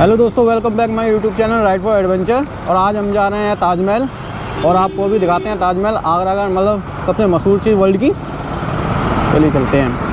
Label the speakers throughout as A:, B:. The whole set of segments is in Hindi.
A: हेलो दोस्तों, welcome back my YouTube channel ride for adventure. और आज हम जा रहे हैं ताजमहल और आपको भी दिखाते हैं ताजमहल, आगरा का मतलब सबसे मशहूर चीज़ वर्ल्ड की। चलिए चलते हैं।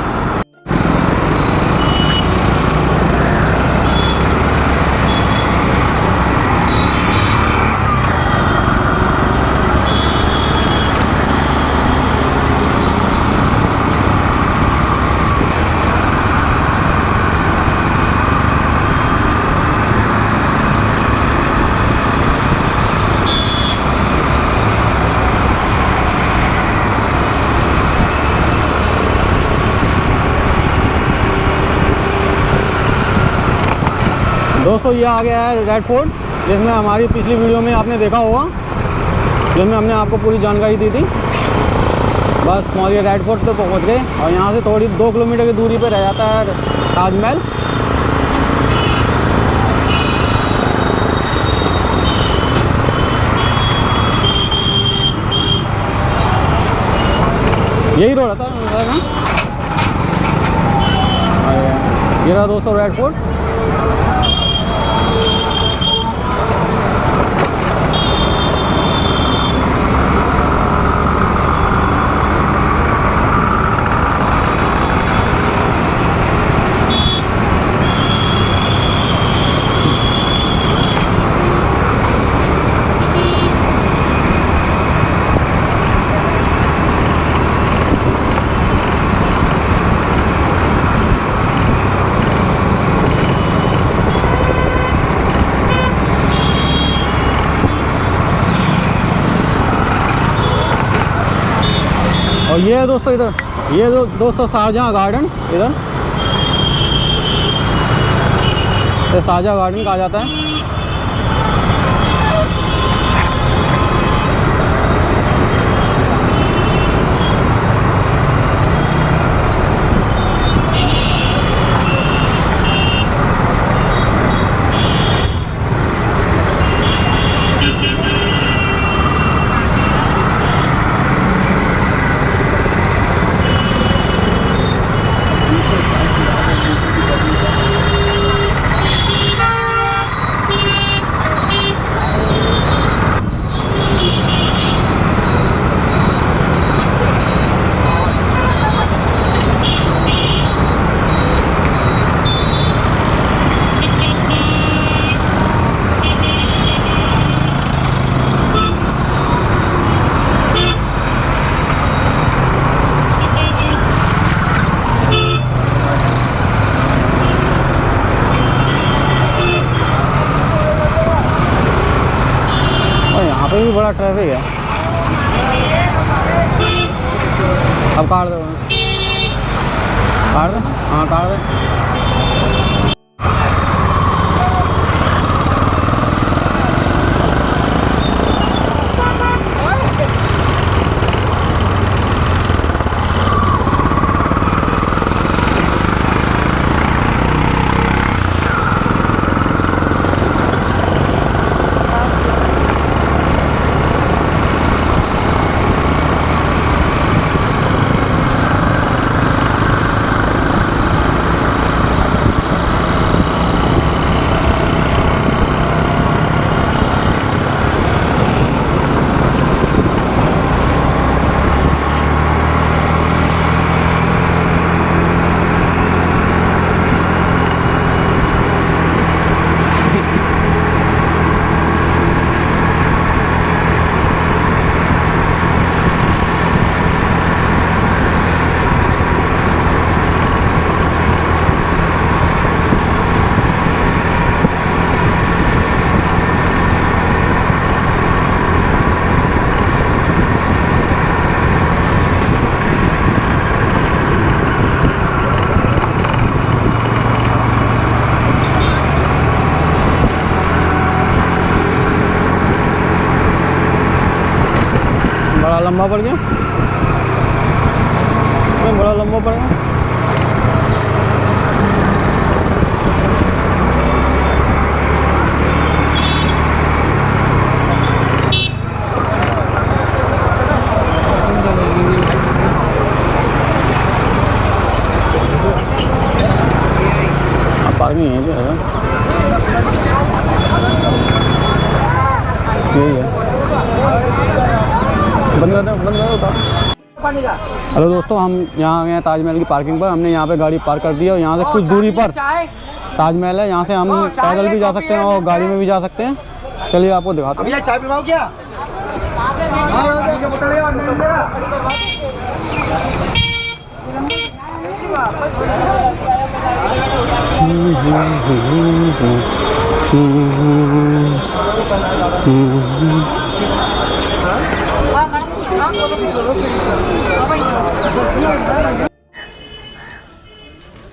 A: दोस्तों ये आ गया है रेड फोर्ट, जिसमें हमारी पिछली वीडियो में आपने देखा होगा, जिसमें हमने आपको पूरी जानकारी दी थी। बस पहुँच गए, रेड फोर्ट पे पहुँच गए और यहाँ से थोड़ी 2 किलोमीटर की दूरी पे रह जाता है ताजमहल। यही रोड आता है ना। ये रहा दोस्तों रेड फोर्ट। और ये है दोस्तों इधर, ये दोस्तों शाहजहाँ गार्डन, इधर ये शाहजहाँ गार्डन कहा जाता है। यहाँ पे भी बड़ा ट्रैफिक है। अब काट दो, काट दे, हाँ काट दे। बड़ा लंबा पड़ गया, बड़ा लंबा पड़ गया। पार्किंग है क्या? यही है। बंद कर दो। हेलो दोस्तों, हम यहाँ आ गए हैं ताजमहल की पार्किंग पर। हमने यहाँ पे गाड़ी पार्क कर दी है और यहाँ से कुछ दूरी पर ताजमहल है। यहाँ से हम पैदल भी जा सकते हैं और गाड़ी में भी जा सकते हैं। चलिए आपको दिखाते हैं।
B: चाय पिलाओ क्या?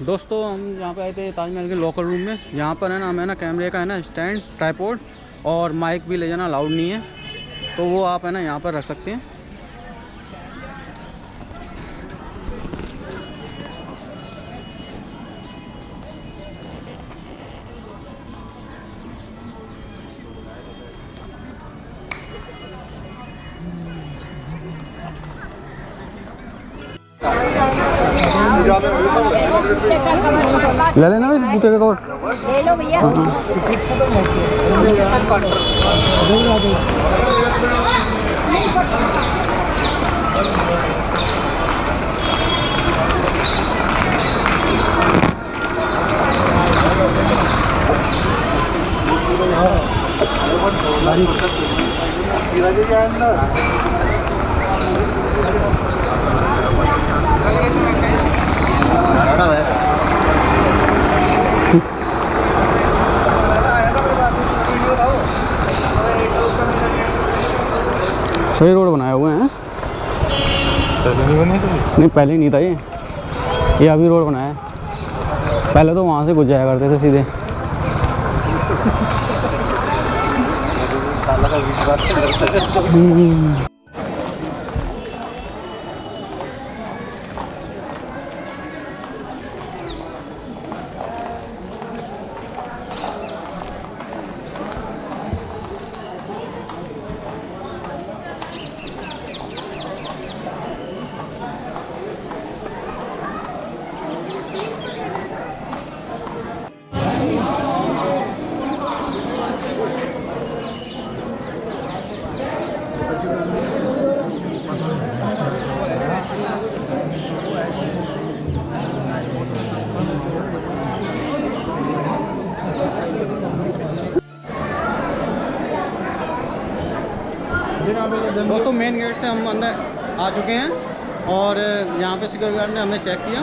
A: दोस्तों हम यहाँ पे आए थे ताजमहल के लॉकर रूम में। यहाँ पर है ना हमें ना कैमरे का है ना स्टैंड, ट्राइपॉड और माइक भी ले जाना अलाउड नहीं है, तो वो आप है ना यहाँ पर रख सकते हैं। ले लेना भाई जूते का कवर।
C: ले लो भैया।
A: सही रोड बनाए हुए हैं। नहीं पहले नहीं था ये अभी रोड बनाया है। पहले तो वहाँ से घुस जाया करते थे सीधे। दोस्तों मेन गेट से हम अंदर आ चुके हैं और यहाँ पे सिक्योरिटी गार्ड ने हमें चेक किया।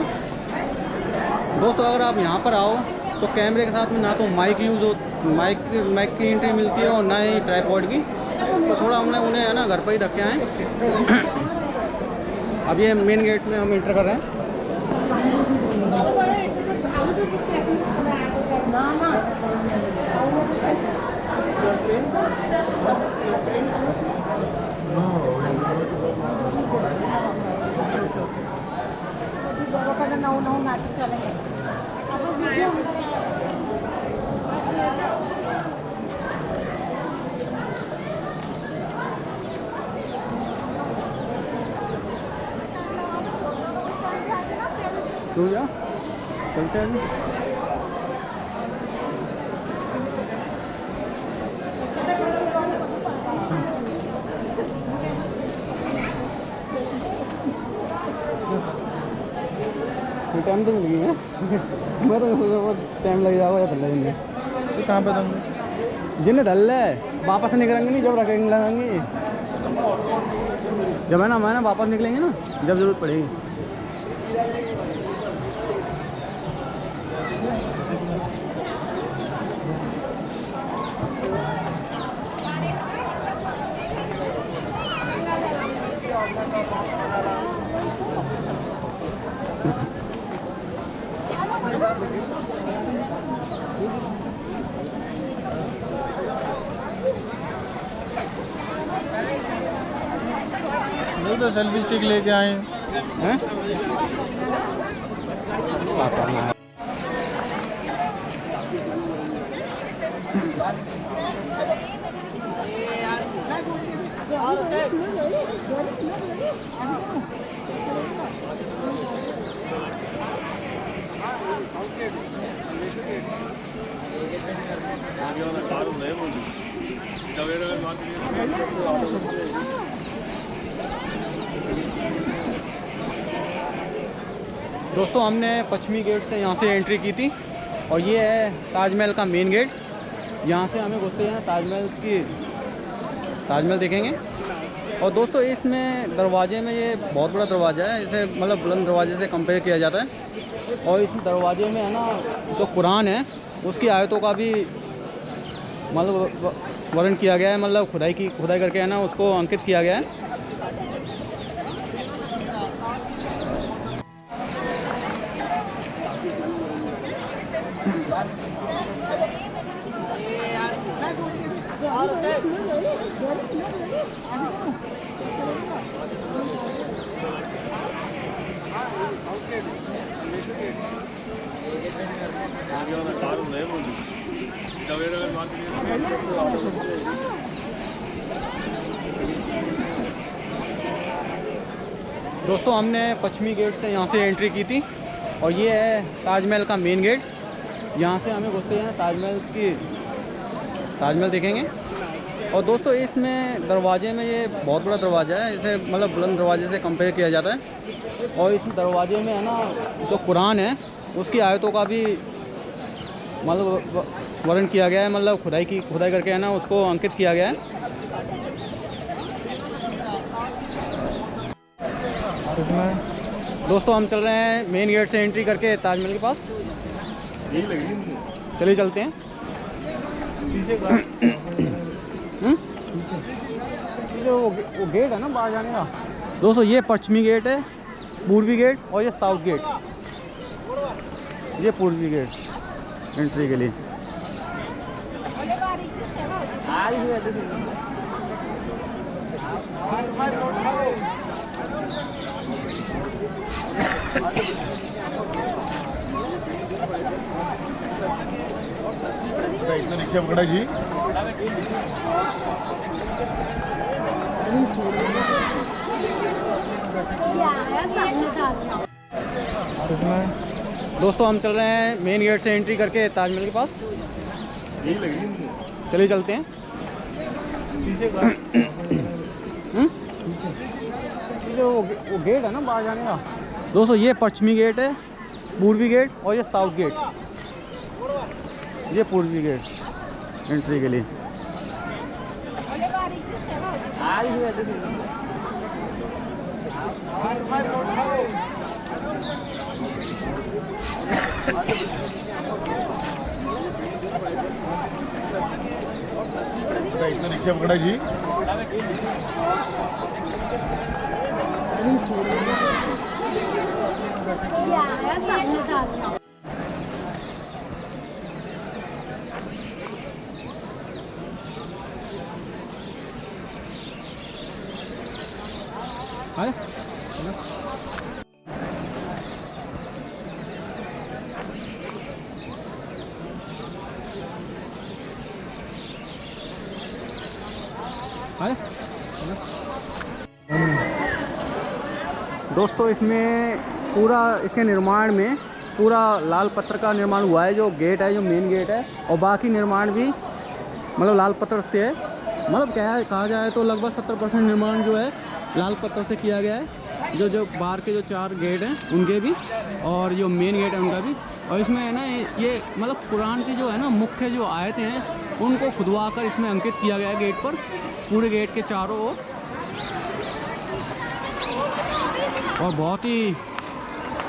A: दोस्तों अगर आप यहाँ पर आओ तो कैमरे के साथ में ना तो माइक यूज़ हो, माइक की एंट्री मिलती है और ना ही ट्राइपॉड की, तो थोड़ा हमने उन्हें है ना घर पर ही रखे हैं। अब ये मेन गेट में हम एंटर कर रहे हैं। तो जा चलते हैं। टाइम तो नहीं है। मैं तो टाइम लग जाएगा या लगेंगे। कहाँ पे तुम जिन्हें धल है वापस निकलेंगे नहीं, जब रखेंगे लगाएंगे, जब है ना मैं ना वापस निकलेंगे ना जब ज़रूरत पड़ेगी।
B: तो सेल्फी स्टिक लेके आए हैं।
A: दोस्तों हमने पश्चिमी गेट से यहाँ से एंट्री की थी और ये है ताजमहल का मेन गेट। यहाँ से हमें घुसते हैं ताजमहल देखेंगे। और दोस्तों इसमें दरवाजे में ये बहुत बड़ा दरवाज़ा है, इसे मतलब बुलंद दरवाजे से कंपेयर किया जाता है। और इस दरवाजे में है ना जो कुरान है उसकी आयतों का भी मतलब वर्णन किया गया है, मतलब खुदाई करके है ना उसको अंकित किया गया है। दोस्तों हमने पश्चिमी गेट से यहाँ से एंट्री की थी और ये है ताजमहल का मेन गेट। यहाँ से हमें घुसते हैं ताजमहल देखेंगे। और दोस्तों इसमें दरवाजे में ये बहुत बड़ा दरवाज़ा है, इसे मतलब बुलंद दरवाजे से कंपेयर किया जाता है। और इस दरवाजे में है ना जो कुरान है उसकी आयतों का भी मतलब वर्णन किया गया है, मतलब खुदाई करके है ना उसको अंकित किया गया है। दोस्तों हम चल रहे हैं मेन गेट से एंट्री करके ताजमहल के पास। चलिए चलते हैं। वो गेट है ना बाहर जाने का। दोस्तों ये पश्चिमी गेट है, पूर्वी गेट, और ये साउथ गेट, ये पूर्वी गेट एंट्री के लिए।
C: इतना रिक्शा पकड़ा जी।
A: दोस्तों हम चल रहे हैं मेन गेट से एंट्री करके ताजमहल के पास। चलिए चलते हैं। वो गेट है ना बाहर जाने का। दोस्तों ये पश्चिमी गेट है, पूर्वी गेट, और ये साउथ गेट, ये पूर्वी गेट एंट्री के लिए।
C: इतना रिक्शा पकड़ा जी।
A: दोस्तों इसमें पूरा इसके निर्माण में पूरा लाल पत्थर का निर्माण हुआ है। जो गेट है, जो मेन गेट है, और बाकी निर्माण भी मतलब लाल पत्थर से है। मतलब कहा जाए तो लगभग 70% निर्माण जो है लाल पत्थर से किया गया है। जो बाहर के जो 4 गेट हैं उनके भी, और जो मेन गेट है उनका भी। और इसमें है ना ये मतलब कुरान की जो है ना मुख्य जो आयतें हैं उनको खुदवा कर इसमें अंकित किया गया है गेट पर, पूरे गेट के चारों ओर। और बहुत ही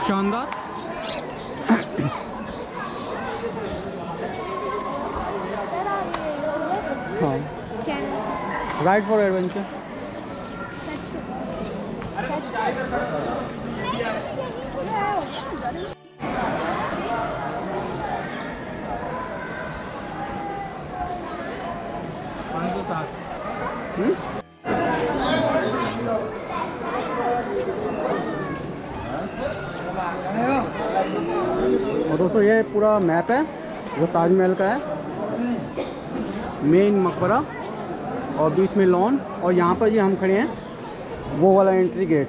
A: शानदार। हाँ, राइड फॉर एडवेंचर। और दोस्तों ये पूरा मैप है जो ताजमहल का है। मेन मकबरा और बीच में लॉन, और यहाँ पर ये हम खड़े हैं वो वाला एंट्री गेट।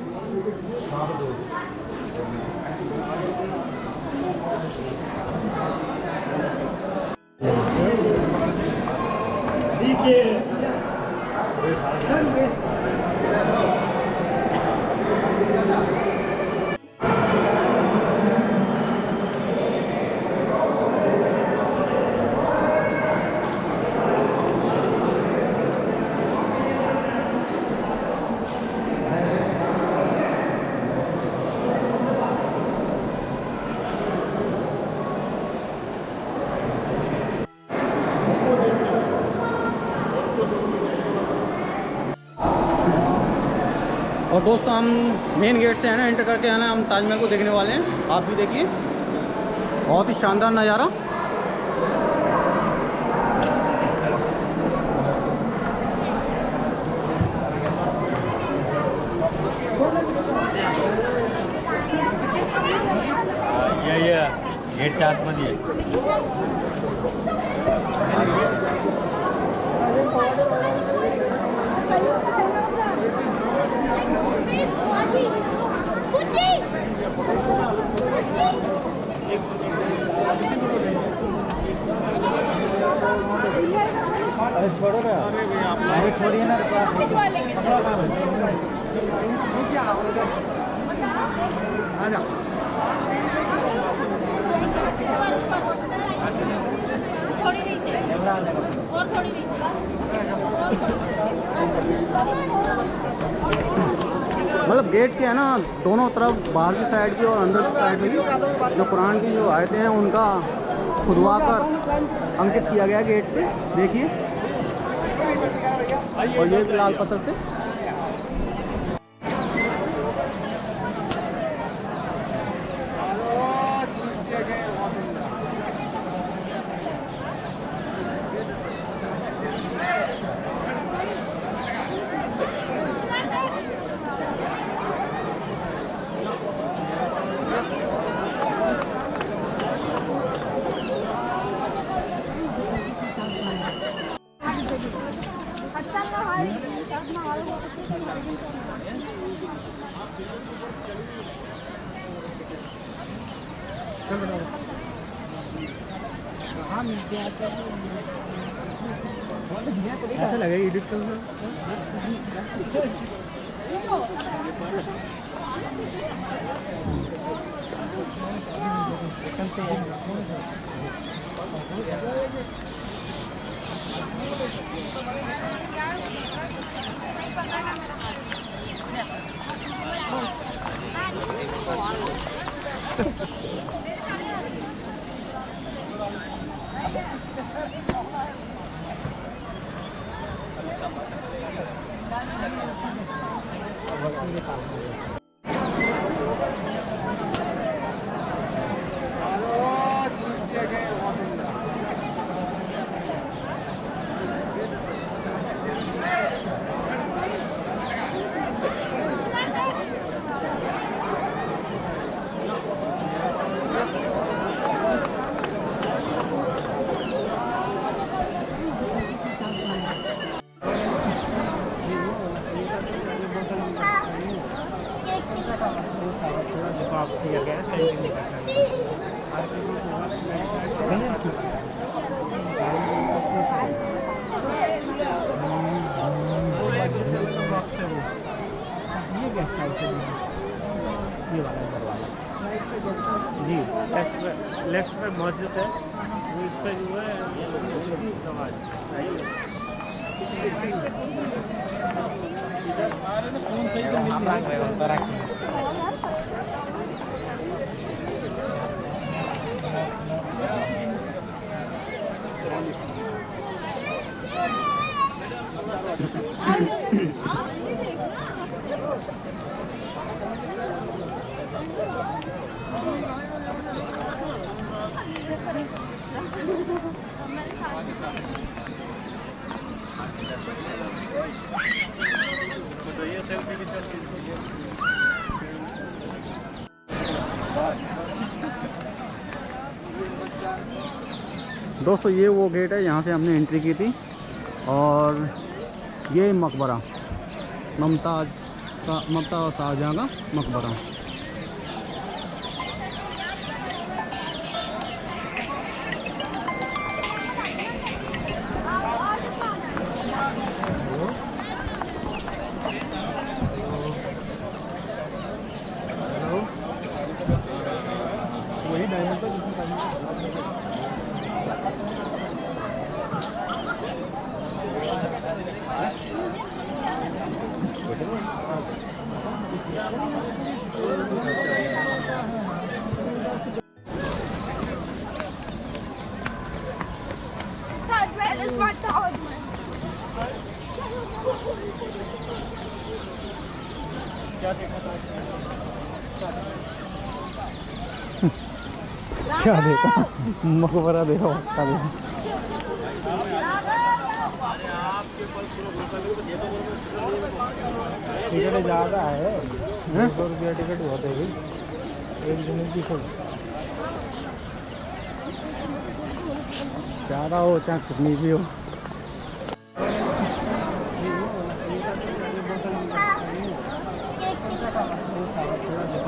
A: और दोस्तों हम मेन गेट से है ना एंटर करके है ना हम ताजमहल को देखने वाले हैं। आप भी देखिए, बहुत ही शानदार नज़ारा।
B: ये गेटच्या आतमध्ये आहे. अरे छोड़ो ना, अरे छोड़िए ना, आ जाओ।
C: थोड़ी नीचे और थोड़ी नीचे।
A: मतलब गेट के है ना दोनों तरफ, बाहर की साइड की और अंदर की साइड में जो कुरान की जो आयतें हैं उनका खुदवा कर अंकित किया गया गेट पे, देखिए। और ये भी लाल पत्थर से। ऐसा लगे एडिट कर
B: जी लेफ्ट में मस्जिद है, वो इस पर जो है नमाज। तो ये सेल्फी भी चलती है।
A: दोस्तों ये वो गेट है, यहाँ से हमने एंट्री की थी। और ये मकबरा, ममताज़ और शाहजहाँ का मकबरा।
B: वही डायमंड था जिसमें
A: क्या देखा? मकबरा देखो, क्या देखा?
B: टिकट ज़्यादा है, 200 रुपया टिकट बहुत है भाई, एक दिन की सब
A: ज़्यादा हो चाहे कितनी भी हो।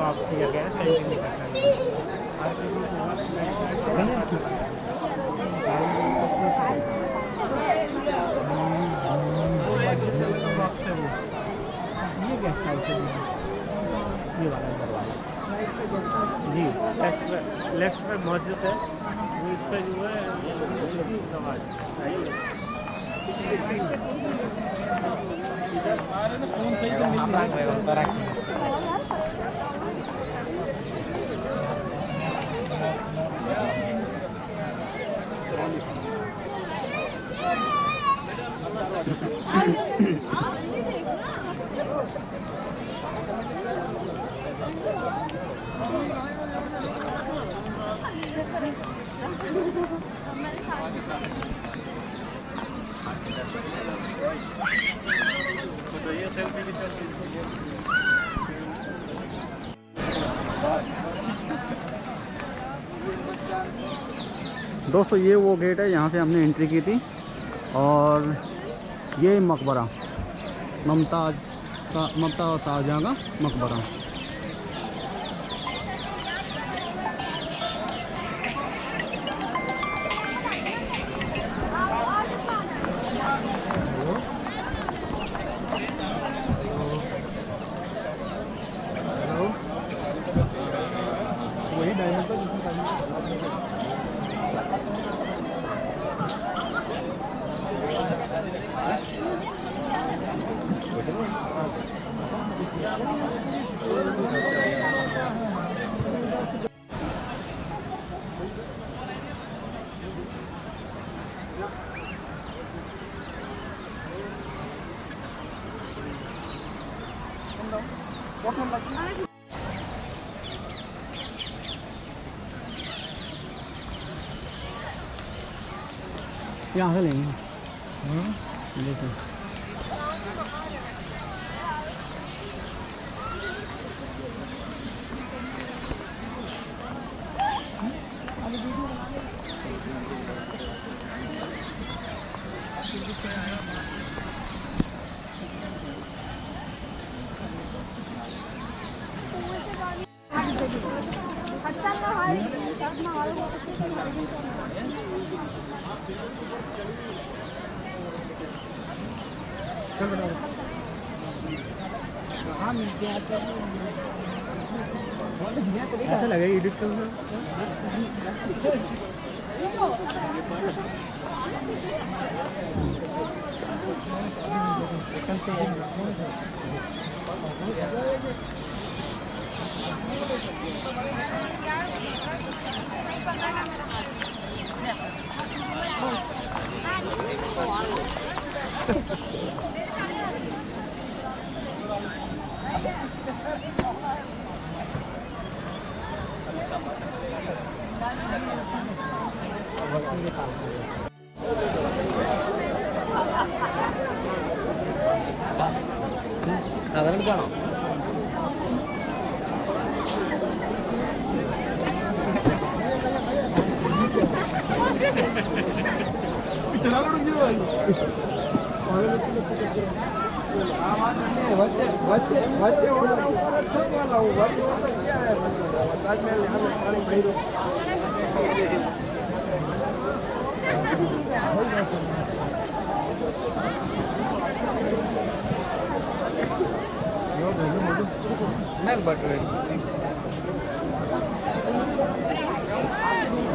B: आप किया गया है ये गेस्ट हाउस है, ये वाला दरवाजा जी, लेफ्ट में मस्जिद है, इस पे जो है नमाज फोन सही तो मिल रहा है। तो ये सेल्फी भी चलती है।
A: दोस्तों ये वो गेट है, यहाँ से हमने एंट्री की थी, और ये मकबरा ममताज़ और शाहजहाँ का मकबरा।
B: वही डायमंड था जिसमें
A: यहाँ से लेंगे। देखिए
B: कहाँ मिलते हैं ऐसा लगा एडिट कर साधारण കാണോ मैं बट रही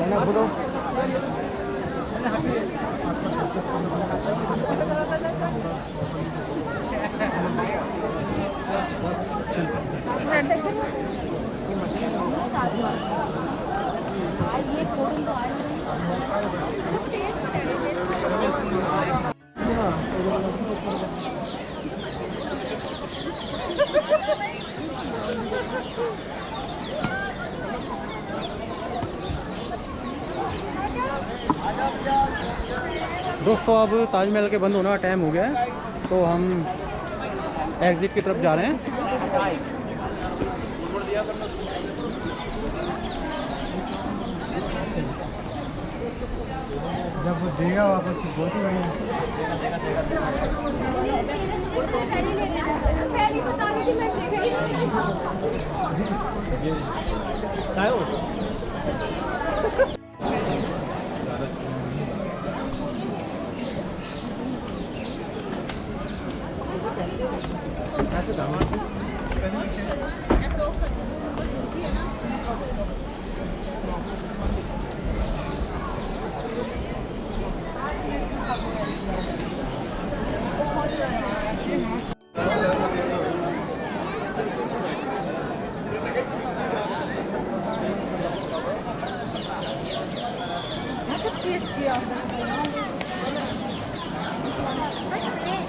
B: ना बोलो ये
A: दोस्तों अब ताजमहल के बंद होने का टाइम हो गया है, तो हम एग्जिट की तरफ जा रहे हैं।
B: जब वो देगा वापस तो बहुत ही बढ़िया।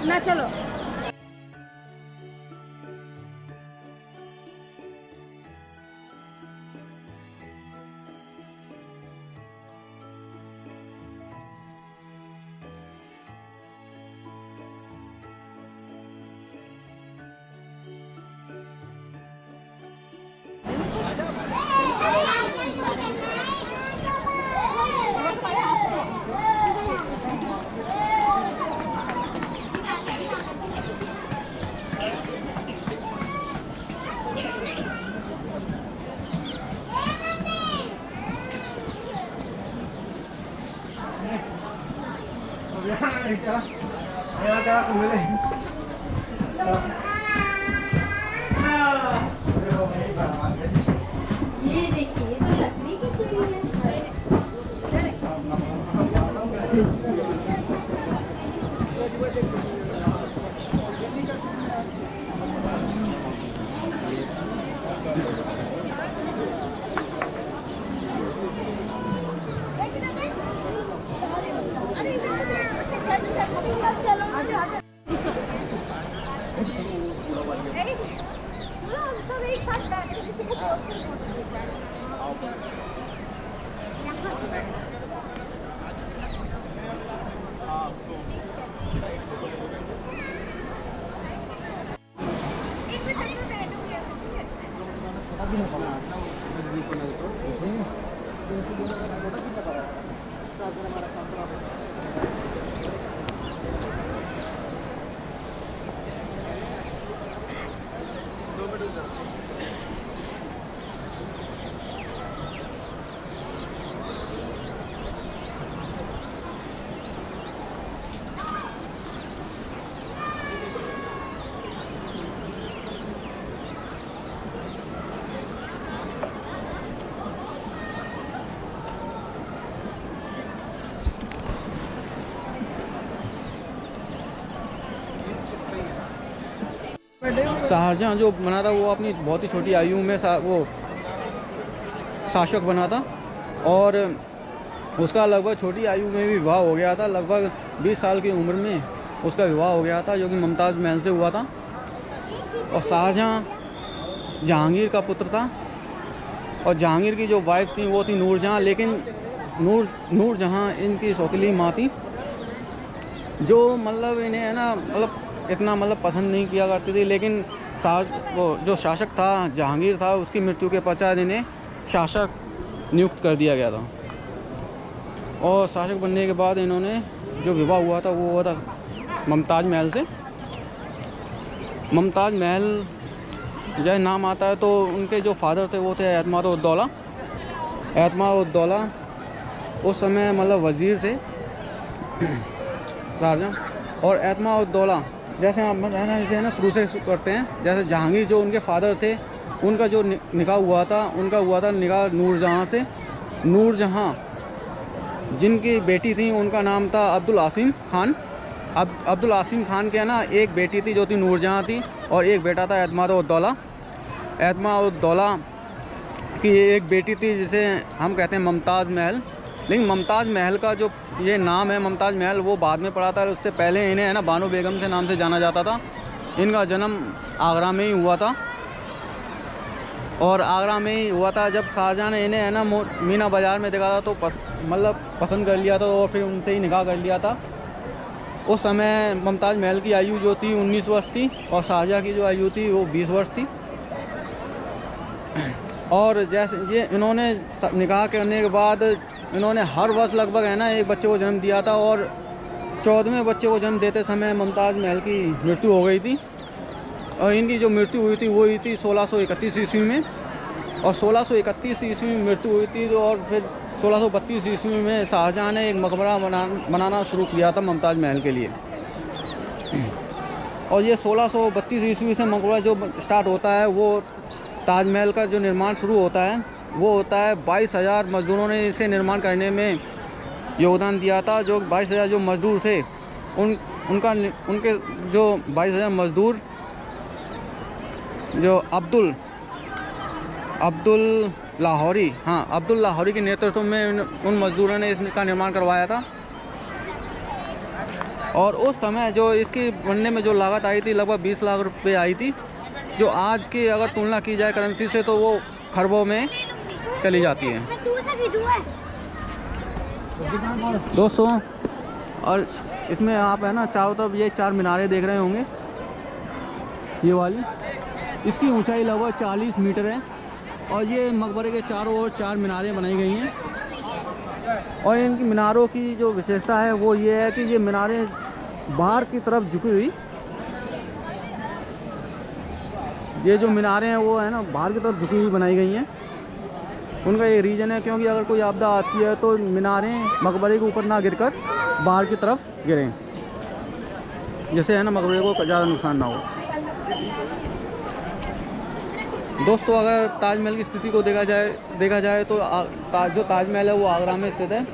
C: ना चलो ये देखिए तो लकड़ी की सीढ़ी
A: शाहजहाँ जो बना था वो अपनी बहुत ही छोटी आयु में वो शासक बना था, और उसका लगभग छोटी आयु में भी विवाह हो गया था। लगभग 20 साल की उम्र में उसका विवाह हो गया था, जो कि मुमताज़ महल से हुआ था। और शाहजहाँ जहांगीर का पुत्र था, और जहांगीर की जो वाइफ थी वो थी नूरजहाँ। लेकिन नूरजहाँ इनकी सौतेली माँ थी, जो मतलब इन्हें है ना मतलब इतना मतलब पसंद नहीं किया करती थी। लेकिन वो जो शासक था जहांगीर था, उसकी मृत्यु के पश्चात इन्हें शासक नियुक्त कर दिया गया था। और शासक बनने के बाद इन्होंने जो विवाह हुआ था वो हुआ था मुमताज़ महल से। मुमताज़ महल जय नाम आता है तो उनके जो फादर थे वो थे एतमाद-उद-दौला। एतमाद-उद-दौला उस समय मतलब वज़ीर थे शाहजहाँ। और एतमाद-उद-दौला जैसे हम है ना शुरू से करते हैं, जैसे जहांगीर जो उनके फादर थे उनका जो निकाह हुआ था, उनका हुआ था निकाह नूरजहाँ से। नूरजहाँ जिनकी बेटी थी उनका नाम था अब्दुल आसिम खान। अब्दुल आसिम खान के है ना एक बेटी थी जो थी नूरजहाँ थी, और एक बेटा था एतमाद-उद-दौला। एतमाद-उद-दौला की एक बेटी थी जिसे हम कहते हैं मुमताज़ महल। लेकिन मुमताज़ महल का जो ये नाम है मुमताज़ महल वो बाद में पड़ा था। उससे पहले इन्हें है ना बानो बेगम से नाम से जाना जाता था। इनका जन्म आगरा में ही हुआ था। और आगरा में ही हुआ था। जब शाहजहाँ ने इन्हें है ना मीना बाज़ार में देखा था तो मतलब पसंद कर लिया था और फिर उनसे ही निकाह कर लिया था। उस समय मुमताज़ महल की आयु जो थी 19 वर्ष थी और शाहजहाँ की जो आयु थी वो 20 वर्ष थी। और जैसे ये इन्होंने निकाह करने के बाद इन्होंने हर वर्ष लगभग है ना एक बच्चे को जन्म दिया था और 14वें बच्चे को जन्म देते समय मुमताज़ महल की मृत्यु हो गई थी। और इनकी जो मृत्यु हुई थी वो हुई थी 1631 ईस्वी में, और 1631 ईस्वी में मृत्यु हुई थी। तो और फिर 1632 ईस्वी में शाहजहाँ ने एक मकबरा बनाना शुरू किया था मुमताज़ महल के लिए। और ये 1632 ईस्वी से मकबरा जो स्टार्ट होता है, वो ताजमहल का जो निर्माण शुरू होता है वो होता है 22,000 मज़दूरों ने इसे निर्माण करने में योगदान दिया था। जो 22,000 जो मज़दूर थे उनके जो 22,000 मज़दूर जो अब्दुल लाहौरी के नेतृत्व में उन मज़दूरों ने इसका निर्माण करवाया था। और उस समय जो इसकी बनने में जो लागत आई थी लगभग 20 लाख रुपए आई थी, जो आज की अगर तुलना की जाए करेंसी से तो वो खरबों में चली जाती है दोस्तों। और इसमें आप है ना चारों तरफ ये 4 मीनारें देख रहे होंगे, ये वाली, इसकी ऊंचाई लगभग 40 मीटर है। और ये मकबरे के चारों ओर 4 मीनारें बनाई गई हैं। और इनकी मीनारों की जो विशेषता है वो ये है कि ये मीनारें बाहर की तरफ झुकी हुई, ये जो मीनारें हैं वो है ना बाहर की तरफ झुकी हुई बनाई गई हैं। उनका ये रीज़न है क्योंकि अगर कोई आपदा आती है तो मीनारें मकबरे के ऊपर ना गिरकर बाहर की तरफ गिरें, जिससे है ना मकबरे को ज़्यादा नुकसान ना हो। दोस्तों अगर ताजमहल की स्थिति को देखा जाए तो जो ताजमहल है वो आगरा में स्थित है,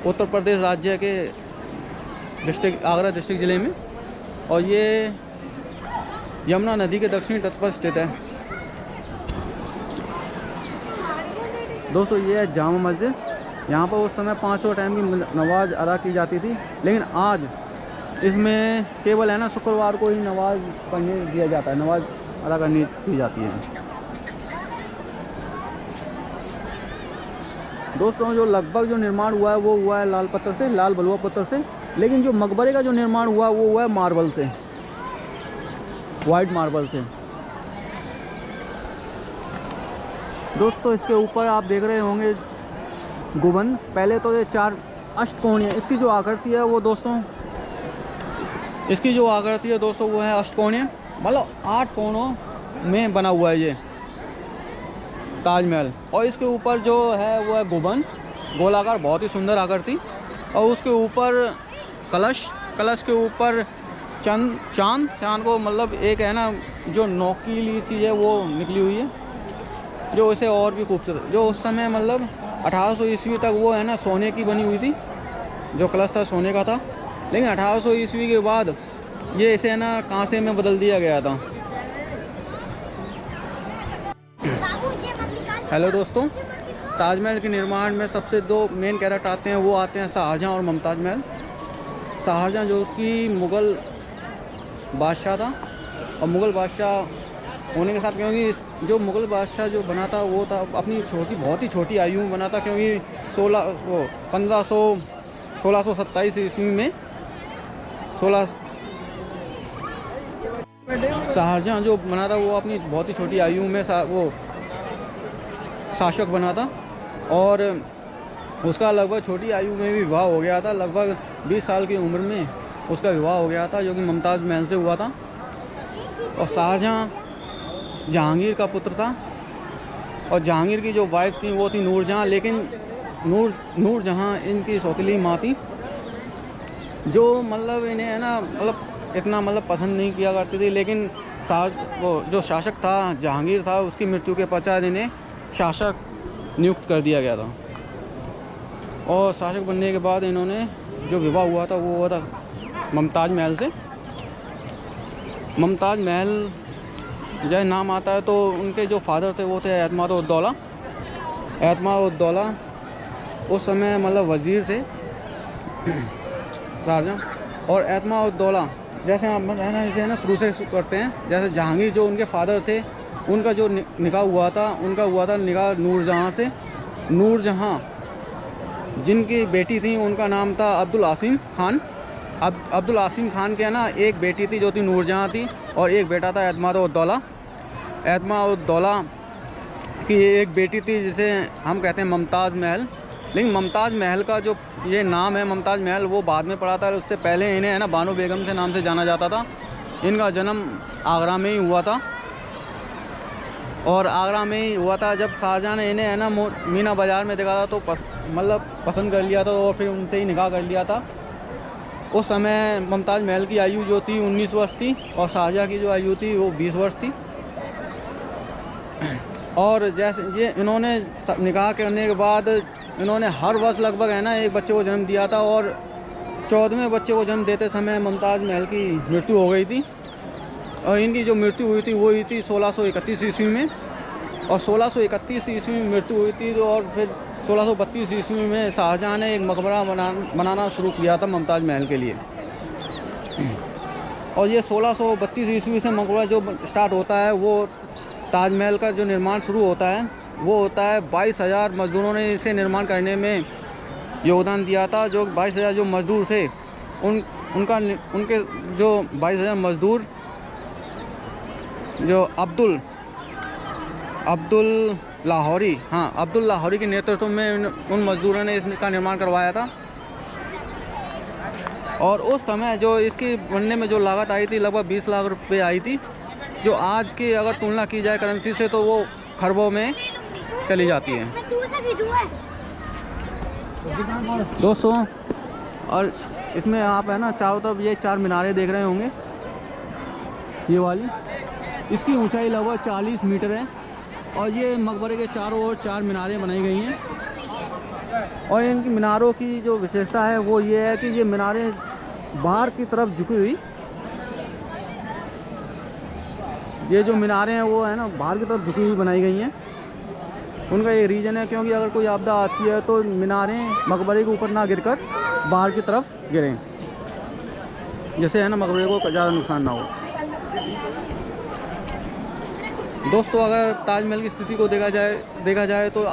A: उत्तर प्रदेश राज्य के आगरा डिस्ट्रिक्ट ज़िले में। और ये यमुना नदी के दक्षिणी तट पर स्थित है। दोस्तों ये है जामा मस्जिद। यहाँ पर उस समय 5 टाइम की नमाज अदा की जाती थी, लेकिन आज इसमें केवल है ना शुक्रवार को ही नमाज पढ़ने दिया जाता है, नमाज अदा करनी दी जाती है। दोस्तों जो लगभग जो निर्माण हुआ है वो हुआ है लाल बलुआ पत्थर से, लेकिन जो मकबरे का जो निर्माण हुआ वो हुआ है मार्बल से, वाइट मार्बल से। दोस्तों इसके ऊपर आप देख रहे होंगे गुंबद। पहले तो ये 4 अष्टकोणीय, इसकी जो आकृति है वो दोस्तों वो है अष्टकोणीय, मतलब 8 कोणों में बना हुआ है ये ताजमहल। और इसके ऊपर जो है वो है गुंबद, गोलाकार, बहुत ही सुंदर आकृति। और उसके ऊपर कलश के ऊपर चांद को मतलब एक है ना जो नोकीली चीज़ है वो निकली हुई है, जो इसे और भी खूबसूरत, जो उस समय मतलब 1800 ईस्वी तक वो है ना सोने की बनी हुई थी, जो कलश था सोने का था। लेकिन 1800 ईस्वी के बाद ये इसे है ना कांसे में बदल दिया गया था। हेलो दोस्तों, ताजमहल के निर्माण में सबसे 2 मेन कैरेक्टर आते हैं, वो आते हैं शाहजहाँ और मुमताज़ महल। शाहजहाँ जो कि मुग़ल बादशाह था, और मुग़ल बादशाह होने के साथ क्योंकि जो मुग़ल बादशाह जो बना था वो था अपनी बहुत ही छोटी आयु में बना था, क्योंकि 1627 ईस्वी में शाहजहाँ जो बना था वो अपनी बहुत ही छोटी आयु में वो शासक बना था। और उसका लगभग छोटी आयु में भी विवाह हो गया था, लगभग 20 साल की उम्र में उसका विवाह हो गया था, जो कि मुमताज़ महल से हुआ था। और शाहजहाँ जहांगीर का पुत्र था, और जहांगीर की जो वाइफ थी वो थी नूरजहाँ। लेकिन नूरजहाँ इनकी सौतेली माँ थी, जो मतलब इन्हें है ना मतलब इतना मतलब पसंद नहीं किया करती थी। लेकिन वो जो शासक था जहांगीर था, उसकी मृत्यु के पश्चात इन्हें शासक नियुक्त कर दिया गया था। और शासक बनने के बाद इन्होंने जो विवाह हुआ था वो हुआ था मुमताज़ महल से। मुमताज़ महल जैसे नाम आता है तो उनके जो फादर थे वो थे एतमाद-उद-दौला उस समय मतलब वज़ीर थे शाहजहाँ। और एतमाद-उद-दौला जैसे आप है ना इसे ना शुरू से करते हैं, जैसे जहांगीर जो उनके फादर थे उनका जो निकाह हुआ था, उनका हुआ था निकाह नूरजहाँ से। नूरजहाँ जिनकी बेटी थी उनका नाम था अब्दुल आसिम खान। अब्दुल आसिम खान के ना एक बेटी थी जो थी नूरजहाँ थी, और एक बेटा था एतमाद-उद-दौला। एतमाद-उद-दौला की एक बेटी थी जिसे हम कहते हैं मुमताज़ महल। लेकिन मुमताज़ महल का जो ये नाम है मुमताज़ महल, वो बाद में पड़ा था। उससे पहले इन्हें है ना बानो बेगम से नाम से जाना जाता था। इनका जन्म आगरा में ही हुआ था, और आगरा में ही हुआ था। जब शाहजहाँ ने इन्हें है ना मीना बाज़ार में देखा था तो पसंद कर लिया था, और फिर उनसे ही निकाह कर लिया था। उस समय मुमताज़ महल की आयु जो थी 19 वर्ष थी, और शाहजहाँ की जो आयु थी वो 20 वर्ष थी। और जैसे ये इन्होंने निकाह करने के बाद इन्होंने हर वर्ष लगभग है ना एक बच्चे को जन्म दिया था, और 14वें बच्चे को जन्म देते समय मुमताज़ महल की मृत्यु हो गई थी। और इनकी जो मृत्यु हुई थी वो हुई थी 1631 ईस्वी में, और 1631 ईस्वी में मृत्यु हुई थी। तो और फिर 1632 ईस्वी में शाहजहाँ ने एक मकबरा बनाना शुरू किया था मुमताज़ महल के लिए। और ये 1632 ईस्वी से मकबरा जो स्टार्ट होता है, वो ताजमहल का जो निर्माण शुरू होता है वो होता है 22,000 मज़दूरों ने इसे निर्माण करने में योगदान दिया था। जो 22,000 जो मज़दूर थे उनके जो 22,000 मज़दूर जो अब्दुल लाहौरी के नेतृत्व में उन मज़दूरों ने इसका निर्माण करवाया था। और उस समय जो इसकी बनने में जो लागत आई थी लगभग 20 लाख रुपए आई थी, जो आज की अगर तुलना की जाए करेंसी से तो वो खरबों में चली जाती है दोस्तों। और इसमें आप है ना चारों तरफ ये 4 मीनारें देख रहे होंगे, ये वाली। इसकी ऊंचाई लगभग 40 मीटर है, और ये मकबरे के चारों ओर 4 मीनारें बनाई गई हैं। और इनकी मीनारों की जो विशेषता है वो ये है कि ये मीनारें बाहर की तरफ झुकी हुई, ये जो मीनारें हैं वो है ना बाहर की तरफ झुकी हुई बनाई गई हैं। उनका ये रीज़न है क्योंकि अगर कोई आपदा आती है तो मीनारें मकबरे के ऊपर ना गिरकर बाहर की तरफ गिरें, जैसे है ना मकबरे को ज़्यादा नुकसान ना हो। दोस्तों अगर ताजमहल की स्थिति को देखा जाए तो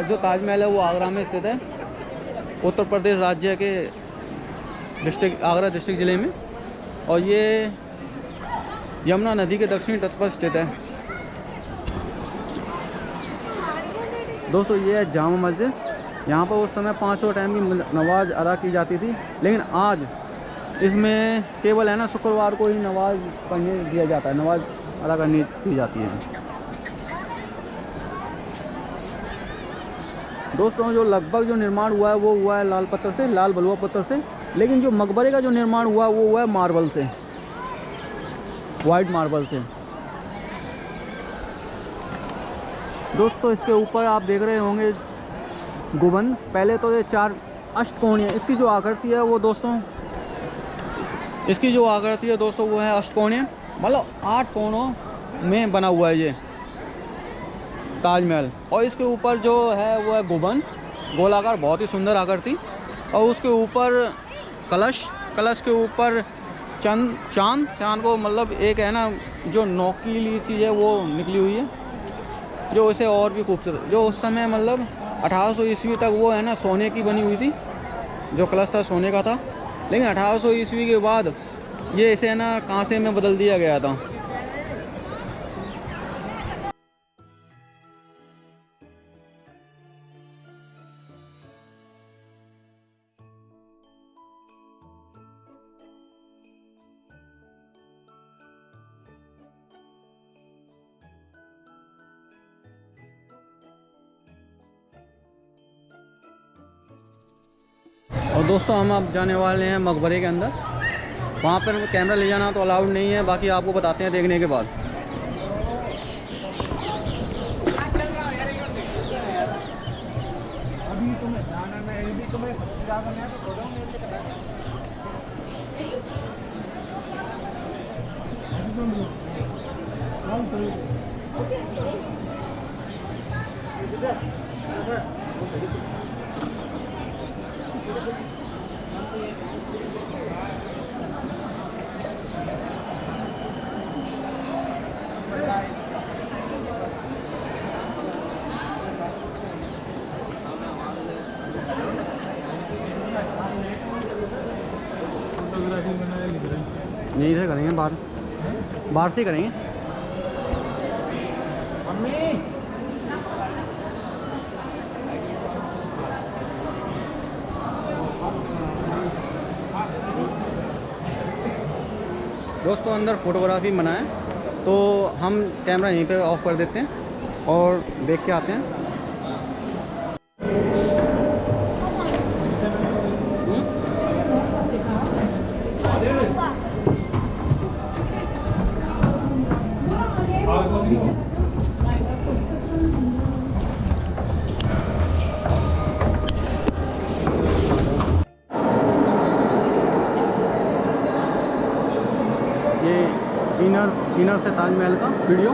A: जो ताजमहल है वो आगरा में स्थित है, उत्तर प्रदेश राज्य के आगरा डिस्ट्रिक्ट ज़िले में, और ये यमुना नदी के दक्षिणी तट पर स्थित है। दोस्तों ये है जामा मस्जिद। यहाँ पर उस समय 5 टाइम की नमाज अदा की जाती थी, लेकिन आज इसमें केवल है ना शुक्रवार को ही नमाज पढ़ने दिया जाता है, नमाज अदा करनी दी जाती है। दोस्तों जो लगभग जो निर्माण हुआ है वो हुआ है लाल पत्थर से, लाल बलुआ पत्थर से, लेकिन जो मकबरे का जो निर्माण हुआ वो हुआ है मार्बल से, वाइट मार्बल से। दोस्तों इसके ऊपर आप देख रहे होंगे गुंबद। पहले तो ये 4 अष्टकोणीय, इसकी जो आकृति है वो दोस्तों वो है अष्टकोणीय, मतलब 8 कोणों में बना हुआ है ये ताजमहल। और इसके ऊपर जो है वो है गुंबद, गोलाकार, बहुत ही सुंदर आकृति। और उसके ऊपर कलश के ऊपर चांद को, मतलब एक है ना जो नोकीली चीज़ है वो निकली हुई है, जो इसे और भी खूबसूरत, जो उस समय मतलब 1800 ईस्वी तक वो है ना सोने की बनी हुई थी, जो कलश था सोने का था, लेकिन 1800 ईस्वी के बाद ये इसे है ना कांसे में बदल दिया गया था। और दोस्तों हम अब जाने वाले हैं मकबरे के अंदर। वहाँ पर कैमरा ले जाना तो अलाउड नहीं है, बाकी आपको बताते हैं देखने के बाद।
B: अभी तुम्हें जाना है, अभी तुम्हें सबसे ज़्यादा मैं तो बोल रहा हूँ
A: करेंगे, बाहर से ही करेंगे। दोस्तों अंदर फोटोग्राफी मना है, तो हम कैमरा यहीं पे ऑफ कर देते हैं और देख के आते हैं। ये इनर से ताजमहल का वीडियो,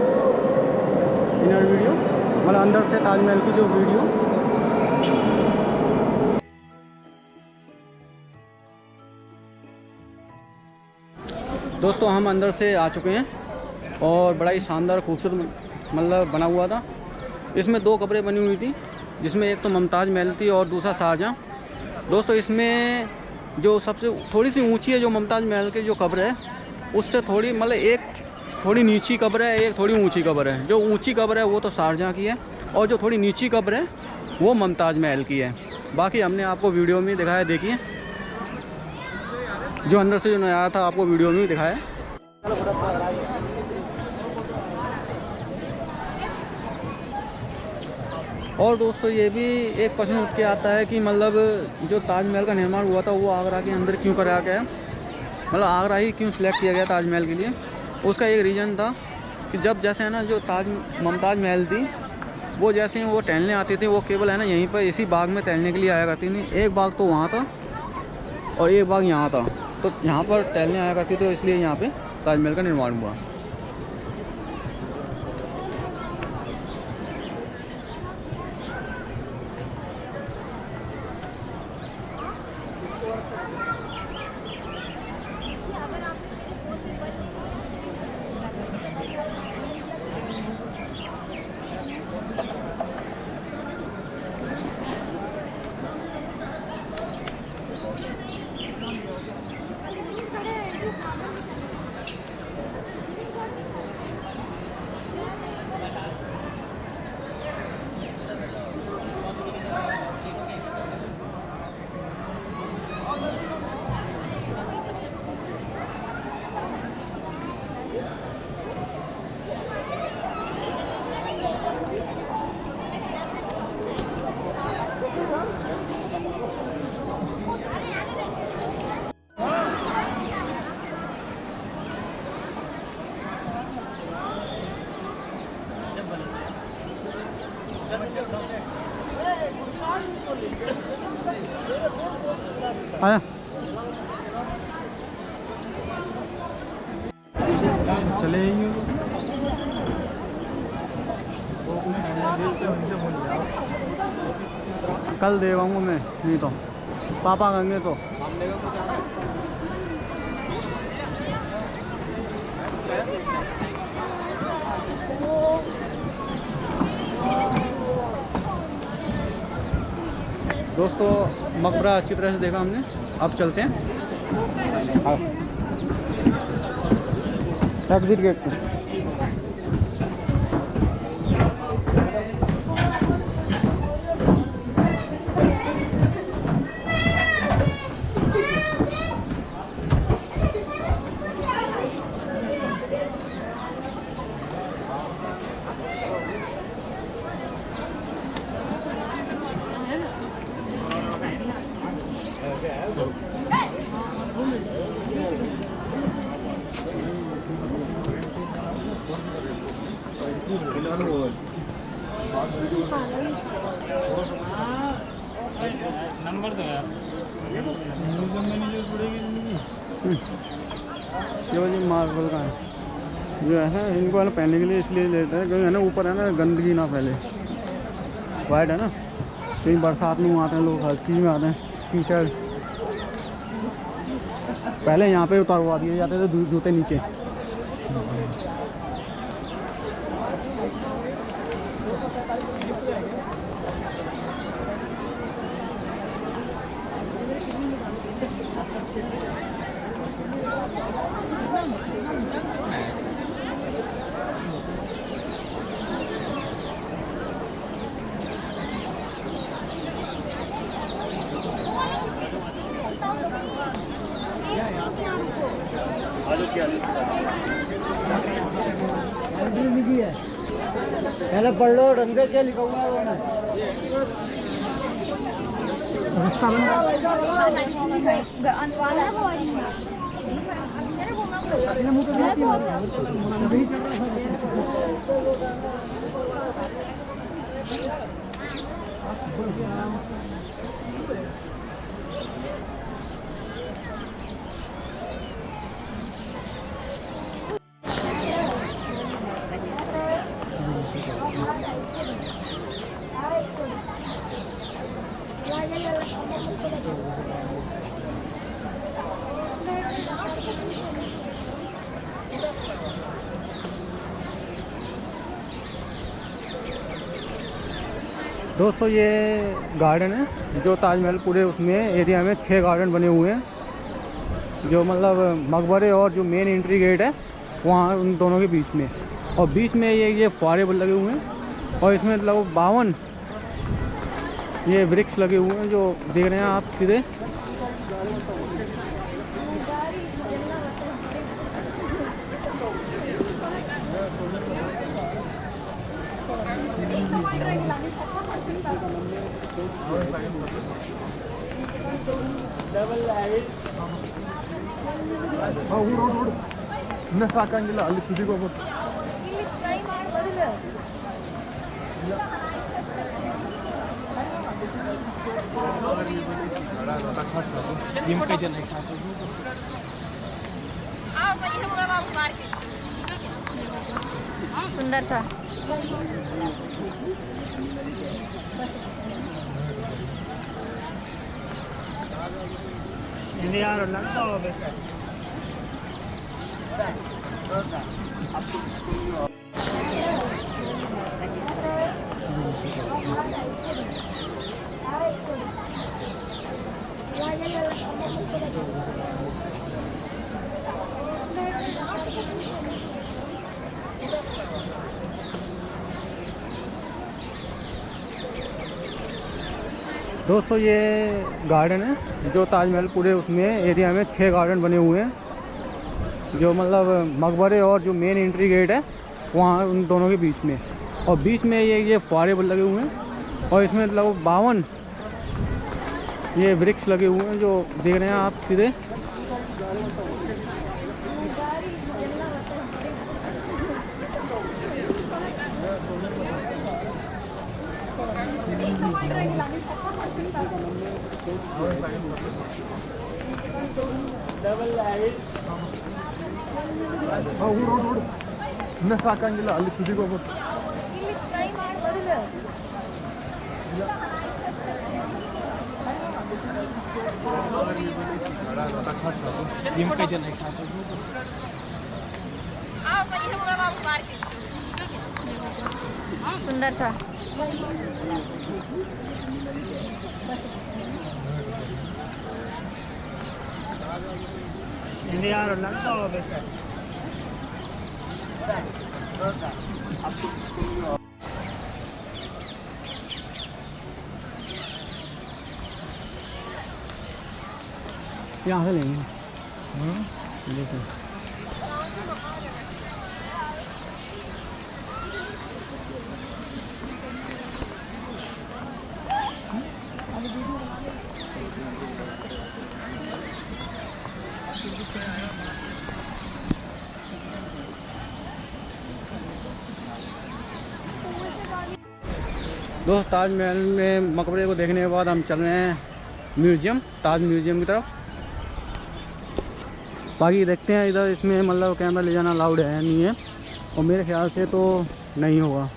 A: इनर वीडियो मतलब अंदर से ताजमहल की जो वीडियो। दोस्तों हम अंदर से आ चुके हैं और बड़ा ही शानदार खूबसूरत मतलब बना हुआ था। इसमें 2 कब्रें बनी हुई थी, जिसमें एक तो मुमताज़ महल थी और दूसरा शाहजहाँ। दोस्तों इसमें जो सबसे थोड़ी सी ऊंची है, जो मुमताज़ महल की जो कब्र है, उससे थोड़ी मतलब एक थोड़ी नीची कब्र है, एक थोड़ी ऊंची कब्र है। जो ऊंची कब्र है वो तो शाहजहाँ की है और जो थोड़ी नीची कब्र है वो मुमताज़ महल की है। बाकी हमने आपको वीडियो में दिखाया, देखिए जो अंदर से जो नज़ारा था आपको वीडियो में दिखाया। और दोस्तों ये भी एक प्रश्न उठ के आता है कि मतलब जो ताजमहल का निर्माण हुआ था वो आगरा के अंदर क्यों कराया गया, मतलब आगरा ही क्यों सिलेक्ट किया गया ताजमहल के लिए। उसका एक रीज़न था कि जब जैसे है ना जो मुमताज़ महल थी, वो जैसे वो टहलने आती थी, वो केवल है ना यहीं पर इसी बाग में टहलने के लिए आया करती थी। एक बाग तो वहाँ था और एक बाग यहाँ था, तो यहाँ पर टहलने आया करती थी, तो इसलिए यहाँ पे ताजमहल का निर्माण हुआ। आया चले कल दे आऊँगा मैं, नहीं तो पापा कहेंगे तो दोस्तों मकबरा अच्छी तरह से देखा हमने, अब चलते हैं एग्जिट गेट पे।
B: नंबर दो यार।
A: ये जी मार्बल का है, जो है इनको है ना पहनने के लिए इसलिए लेते हैं क्योंकि है ना ऊपर है ना गंदगी ना फैले। वाइट है ना, कहीं बरसात में आते हैं लोग, हर चीज़ में आते हैं, कीचड़। पहले यहाँ पे उतारवा दिए जाते थे जूते नीचे। पहले पढ़ लो ढंग से, क्या लिखा हुआ है वो में। दोस्तों ये गार्डन है जो ताजमहल पूरे उसमें एरिया में 6 गार्डन बने हुए हैं, जो मतलब मकबरे और जो मेन एंट्री गेट है वहाँ उन दोनों के बीच में, और बीच में ये फुहारे लगे हुए हैं, और इसमें मतलब 52 ये वृक्ष लगे हुए हैं जो देख रहे हैं आप सीधे। ಸಾಕಂಗಿಲ್ಲ ಅಲ್ಲಿ ತುದಿಗೆ ಹೋಗ್ಬೇಕು.
C: सुंदर सा
B: इंडिया लगता हो बेटा।
A: दोस्तों ये गार्डन है जो ताजमहल पूरे उसमें एरिया में 6 गार्डन बने हुए हैं, जो मतलब मकबरे और जो मेन एंट्री गेट है वहाँ उन दोनों के बीच में, और बीच में ये फुहारे लगे हुए हैं, और इसमें मतलब 52 ये वृक्ष लगे हुए हैं जो देख रहे हैं आप सीधे।
D: ಸಾಕಂಗಿಲ್ಲ ಅಲ್ಲಿ ತುದಿಗೆ ಹೋಗ್ಬೇಕು.
C: सुंदर सा
B: इंडिया लगता हो बेटा।
A: यहाँ से लेंगे। देखो दोस्त ताजमहल में मकबरे को देखने के बाद हम चल रहे हैं म्यूज़ियम, ताज म्यूज़ियम की तरफ। बाकी देखते हैं इधर इसमें मतलब कैमरा ले जाना अलाउड है नहीं है, और मेरे ख्याल से तो नहीं होगा।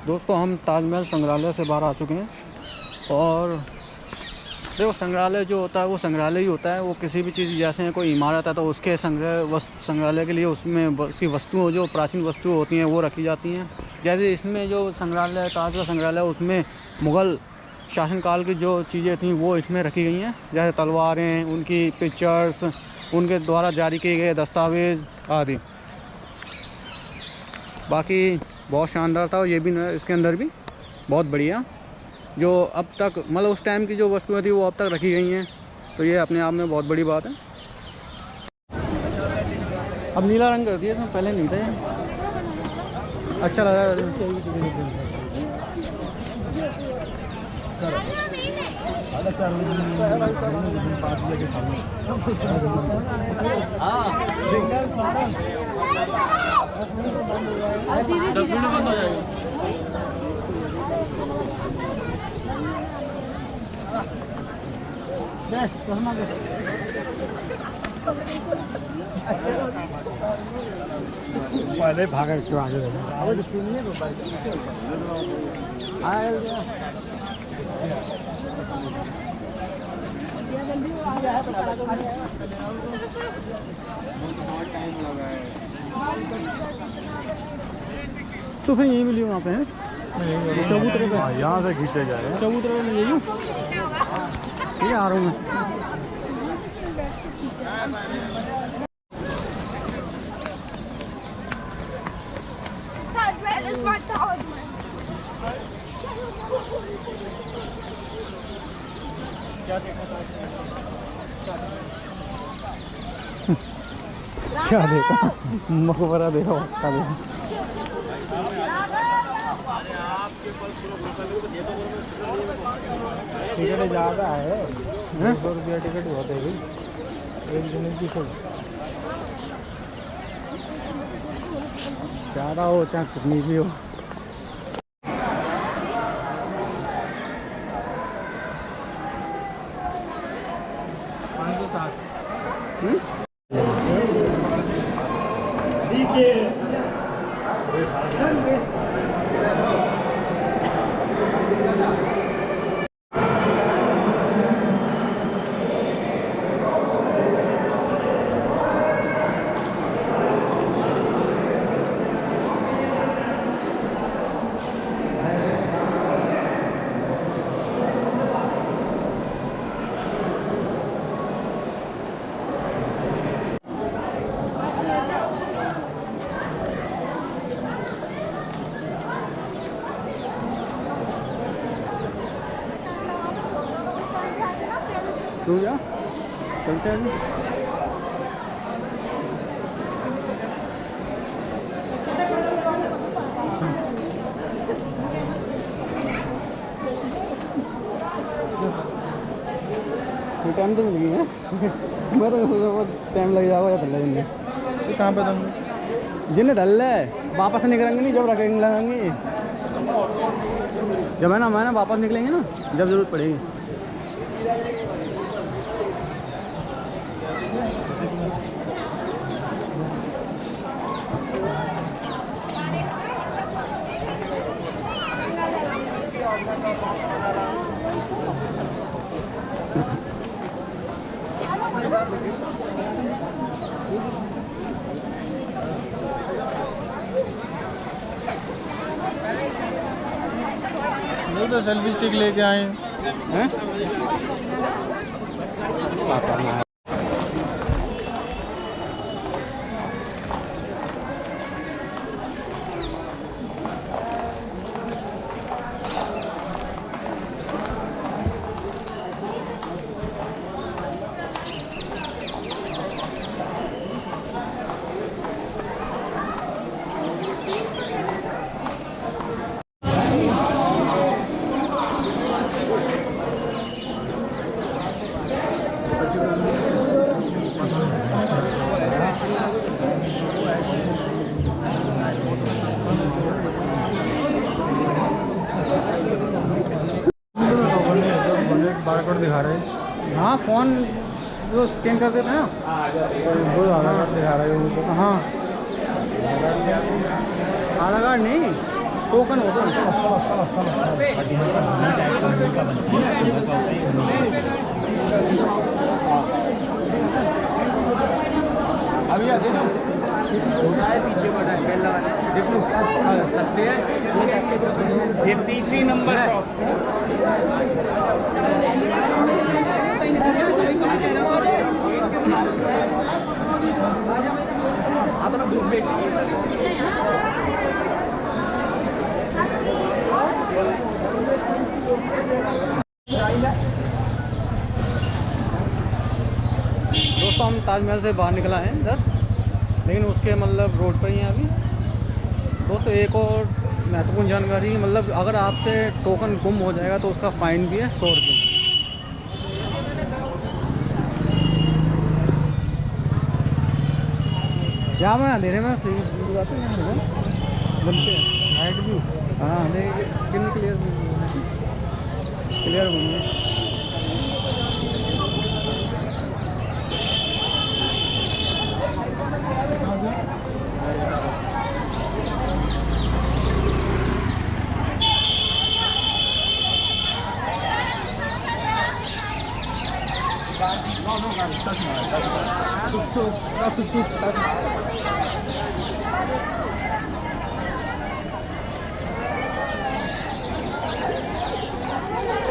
A: दोस्तों हम ताजमहल संग्रहालय से बाहर आ चुके हैं, और देखो संग्रहालय जो होता है वो संग्रहालय ही होता है। वो किसी भी चीज़, जैसे कोई इमारत है तो उसके संग्रहालय के लिए उसमें उसकी वस्तुओं, जो प्राचीन वस्तुएं होती हैं वो रखी जाती हैं। जैसे इसमें जो संग्रहालय है, ताज का संग्रहालय, उसमें मुग़ल शासनकाल की जो चीज़ें थी वो इसमें रखी गई हैं, जैसे तलवारें, उनकी पिक्चर्स, उनके द्वारा जारी किए गए दस्तावेज़ आदि। बाकी बहुत शानदार था। ये भी इसके अंदर भी बहुत बढ़िया, जो अब तक मतलब उस टाइम की जो वस्तुएं थी वो अब तक रखी गई हैं, तो ये अपने आप में बहुत बड़ी बात है। अब नीला रंग कर दिया इसमें, पहले नहीं था ये। अच्छा लग रहा है।
D: पहले भागा क्यों आगे
A: तो फिर यही मिली वहाँ पे है चबूतरे पे,
D: यहाँ से खींचे जा रहे हैं।
A: चबूतरे में यही ये आ रहा हूँ मैं। क्या देखा? मकबरा देखा, क्या देखा?
D: टिकट ज़्यादा है, 200 रुपया टिकट बहुत है भाई, एक दिन की सब
A: ज़्यादा हो चाहे कितनी भी हो। तू जा, चलते हैं। टाइम तो मिल गई है। मैं तो बहुत टाइम लग जाएगा या धल्ला जिन्हें।
D: कहाँ पे तुम?
A: जिन्हें धल्ला है वापस निकलेंगे नहीं, जब रखेंगे लगाएंगे, जब है ना मैं वापस निकलेंगे ना, जब ज़रूरत पड़ेगी।
D: नहीं तो सेल्फी स्टिक लेके आए
A: हैं।
D: बारकोड दिखा रहे हैं।
A: हाँ, फ़ोन जो स्कैन कर देते हैं ना,
D: वो आधार कार्ड दिखा रहे हैं उनको।
A: हाँ आधार कार्ड नहीं, टोकन होता है।
B: ये तीसरी नंबर शॉप।
A: दोस्तों हम ताजमहल से बाहर निकला है इधर, लेकिन उसके मतलब रोड पर ही हैं अभी। दोस्तों एक और महत्वपूर्ण जानकारी, मतलब अगर आपसे टोकन गुम हो जाएगा तो उसका फ़ाइन भी है 100 रुपये। क्या मैं अंधेरे में सही बात है बनते हैं नाइट व्यू। हाँ नहीं कितनी क्लियर क्लियर बन गई।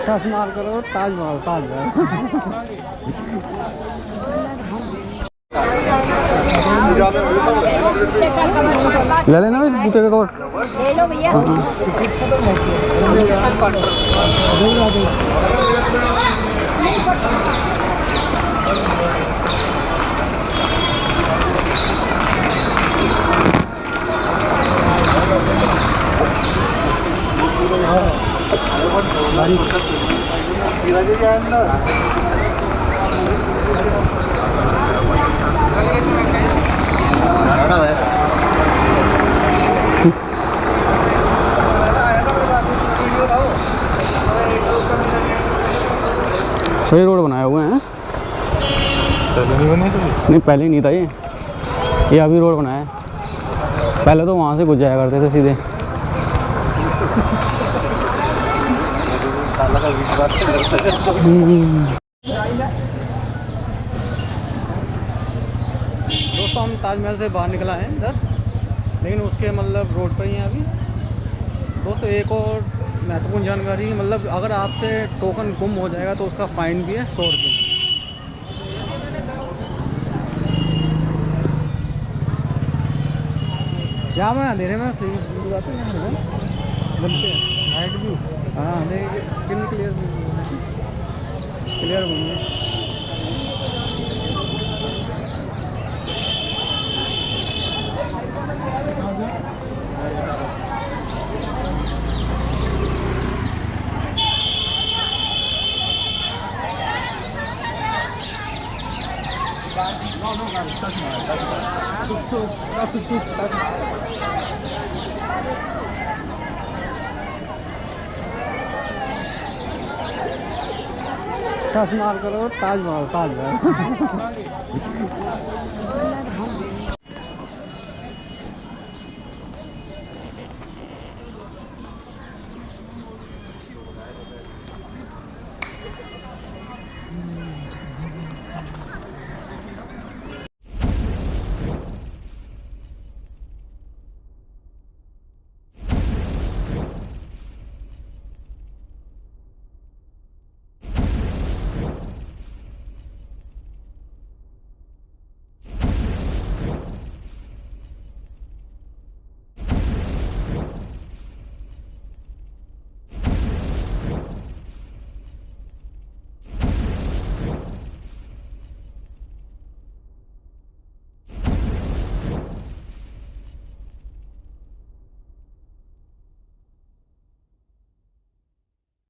A: टच मार करो ताजमहल ताजमहल। ले लेना बूटे का कवर।
C: ले लो भैया।
A: सही रोड बनाए हुए हैं। नहीं पहले नहीं था ये अभी रोड बनाया है। पहले तो वहाँ से गुजर जाया करते थे सीधे। दोस्तों हम ताजमहल से बाहर निकला है इधर, लेकिन उसके मतलब रोड पर ही हैं अभी। दोस्तों एक और महत्वपूर्ण जानकारी, मतलब अगर आपसे टोकन गुम हो जाएगा तो उसका फ़ाइन भी है 100 रुपये। क्या मैं अंधेरे में सही बात है बनते हैं नाइट व्यू। हाँ नहीं कितनी क्लियर क्लियर बन गई। टच मार करो ताजमहल ताजमहल।